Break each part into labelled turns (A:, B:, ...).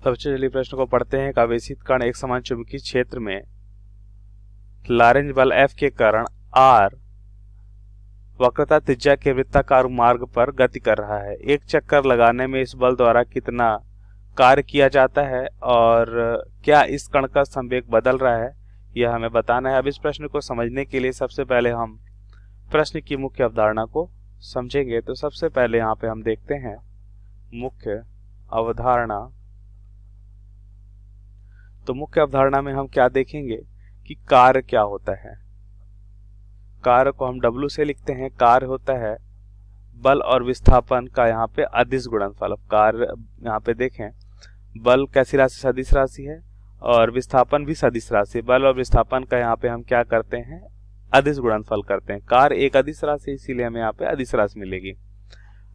A: सबसे पहले प्रश्न को पढ़ते हैं। एक आवेशित कण एक समान चुंबकीय क्षेत्र में लॉरेंज बल F के कारण R वक्रता त्रिज्या के वृत्ताकार मार्ग पर गति कर रहा है। एक चक्कर लगाने में इस बल द्वारा कितना कार्य किया जाता है और क्या इस कण का संवेग बदल रहा है, यह हमें बताना है। अब इस प्रश्न को समझने के लिए सबसे पहले हम प्रश्न की मुख्य अवधारणा को समझेंगे। तो सबसे पहले यहाँ पे हम देखते हैं मुख्य अवधारणा। तो मुख्य अवधारणा में हम क्या देखेंगे कि कार्य क्या होता है। कार्य को हम W से लिखते हैं। कार्य होता है बल और विस्थापन का यहाँ पे अदिश गुणनफल। अब कार्य यहाँ पे देखें, बल कैसी राशि, सदिश राशि है, और विस्थापन भी सदिश राशि। बल और विस्थापन का यहाँ पे हम क्या करते हैं, अदिश गुणनफल करते हैं। कार्य एक अदिश राशि, इसीलिए हमें यहाँ पे अदिश राशि मिलेगी।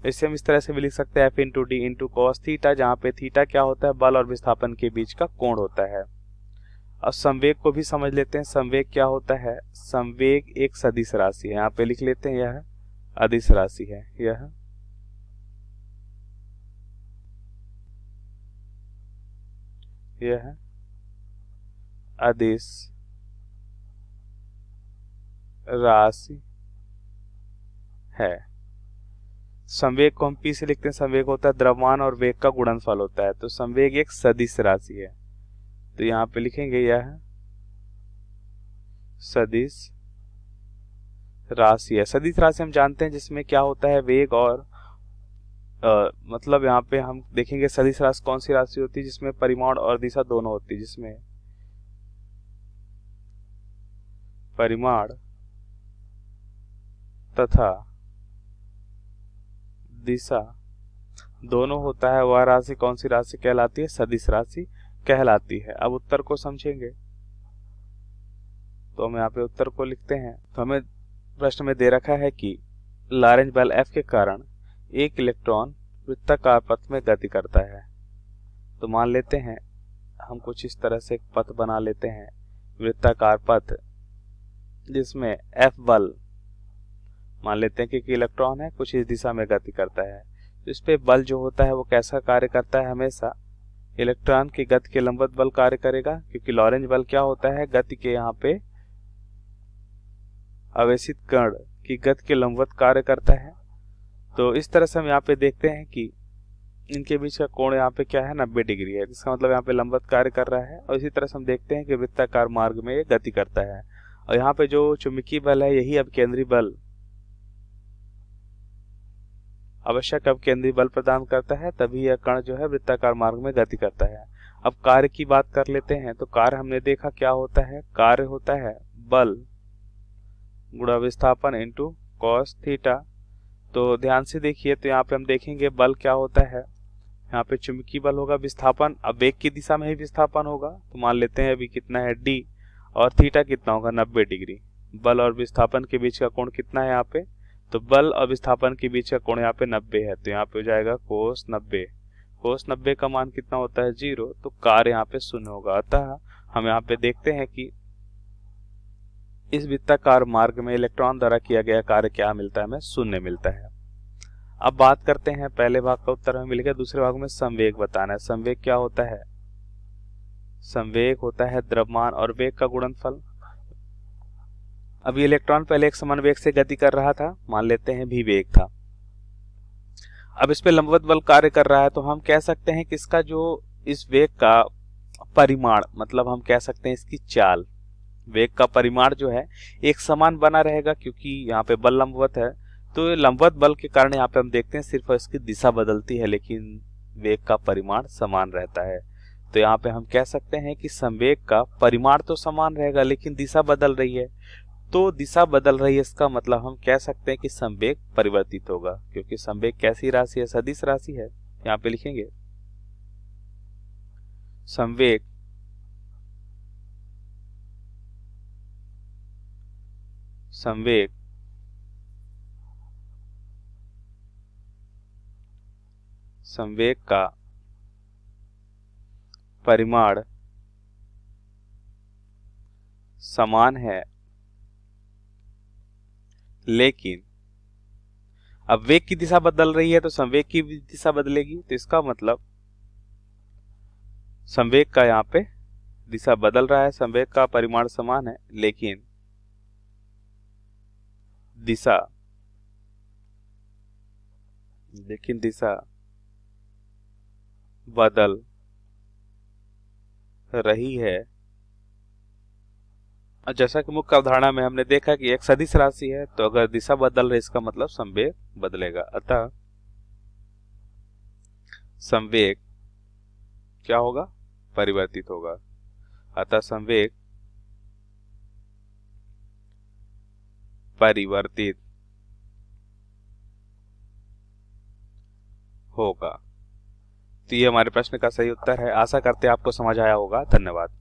A: इससे हम इस तरह से भी लिख सकते हैं F into D into cos theta, जहाँ पे थीटा क्या होता है, बल और विस्थापन के बीच का कोण होता है। अब संवेग को भी समझ लेते हैं। संवेग क्या होता है, संवेग एक सदिश राशि है। यहाँ पे लिख लेते हैं यह अदिश राशि है। यह अदिश राशि है। संवेग को हम P से लिखते हैं। संवेग होता है द्रव्यमान और वेग का गुणनफल होता है। तो संवेग एक सदिश राशि है, तो यहाँ पे लिखेंगे यह सदिश राशि है। सदिश राशि हम जानते हैं जिसमें क्या होता है, वेग और मतलब यहाँ पे हम देखेंगे सदिश राशि कौन सी राशि होती है, जिसमें परिमाण और दिशा दोनों होती है, जिसमें परिमाण तथा दिशा दोनों होता है। वह राशि कौन सी राशि कहलाती है, सदिश राशि कहलाती है। अब उत्तर को समझेंगे, तो हम यहाँ पे उत्तर को लिखते हैं। तो हमें प्रश्न में दे रखा है कि लॉरेंज बल F के कारण एक इलेक्ट्रॉन वृत्ताकार पथ में गति करता है। तो मान लेते हैं हम कुछ इस तरह से एक पथ बना लेते हैं, वृत्ताकार पथ, जिसमें F बल मान लेते हैं कि एक इलेक्ट्रॉन है, कुछ इस दिशा में गति करता है। तो इस पे बल जो होता है वो कैसा कार्य करता है, हमेशा इलेक्ट्रॉन की गति के लंबवत बल कार्य करेगा, क्योंकि लॉरेंज बल क्या होता है, गति के यहाँ पे आवेशित कण की गति के लंबवत कार्य करता है। तो इस तरह से हम यहाँ पे देखते हैं कि इनके बीच का कोण यहाँ पे क्या है, 90 डिग्री है। इसका मतलब यहाँ पे लंबवत कार्य कर रहा है। और इसी तरह से हम देखते हैं कि वृत्ताकार मार्ग में ये गति करता है। और यहाँ पे जो चुंबकीय बल है, यही अब केंद्रीय बल आवश्यक अब केंद्रीय बल प्रदान करता है, तभी यह कण जो है वृत्ताकार मार्ग में गति करता है। अब कार्य की बात कर लेते हैं। तो कार्य हमने देखा क्या होता है, कार्य होता है बल गुणा विस्थापन इंटू कॉस थीटा। तो ध्यान से देखिए, तो यहाँ पे हम देखेंगे बल क्या होता है, यहाँ पे चुंबकीय बल होगा, विस्थापन अब वेग की दिशा में ही विस्थापन होगा। तो मान लेते हैं अभी कितना है d, और थीटा कितना होगा, 90 डिग्री। बल और विस्थापन के बीच का कोण कितना है यहाँ पे, तो बल और विस्थापन के बीच का कोण यहाँ पे 90 है। तो यहाँ पे हो जाएगा कोस 90। कोस 90 का मान कितना होता है, 0। तो कार्य यहाँ पे शून्य होगा। अतः हम यहाँ पे देखते हैं कि इस वृत्ताकार मार्ग में इलेक्ट्रॉन द्वारा किया गया कार्य क्या मिलता है, हमें शून्य मिलता है। अब बात करते हैं, पहले भाग का उत्तर हमें मिल गया, दूसरे भाग में संवेग बताना है। संवेग क्या होता है, संवेग होता है द्रव्यमान और वेग का गुणनफल। अभी इलेक्ट्रॉन पहले एक समान वेग से गति कर रहा था, मान लेते हैं v वेग था। अब इस पे लंबवत बल कार्य कर रहा है, तो हम कह सकते हैं कि इसका जो इस वेग का परिमाण, मतलब हम कह सकते हैं इसकी चाल, वेग का परिमाण जो है एक समान बना रहेगा, क्योंकि यहाँ पे बल लंबवत है। तो लंबवत बल के कारण यहाँ पे हम देखते हैं सिर्फ इसकी दिशा बदलती है, लेकिन वेग का परिमाण समान रहता है। तो यहाँ पे हम कह सकते हैं कि संवेग का परिमाण तो समान रहेगा, लेकिन दिशा बदल रही है। तो दिशा बदल रही है, इसका मतलब हम कह सकते हैं कि संवेग परिवर्तित होगा, क्योंकि संवेग कैसी राशि है, सदिश राशि है। यहाँ पे लिखेंगे संवेग संवेग संवेग का परिमाण समान है, लेकिन अब वेग की दिशा बदल रही है, तो संवेग की भी दिशा बदलेगी। तो इसका मतलब संवेग का यहाँ पे दिशा बदल रहा है, संवेग का परिमाण समान है लेकिन दिशा बदल रही है। और जैसा कि मुख्य अवधारणा में हमने देखा कि एक सदिश राशि है, तो अगर दिशा बदल रही इसका मतलब संवेग बदलेगा। अतः संवेग क्या होगा? परिवर्तित होगा। अतः संवेग परिवर्तित होगा। तो ये हमारे प्रश्न का सही उत्तर है। आशा करते हैं आपको समझ आया होगा। धन्यवाद।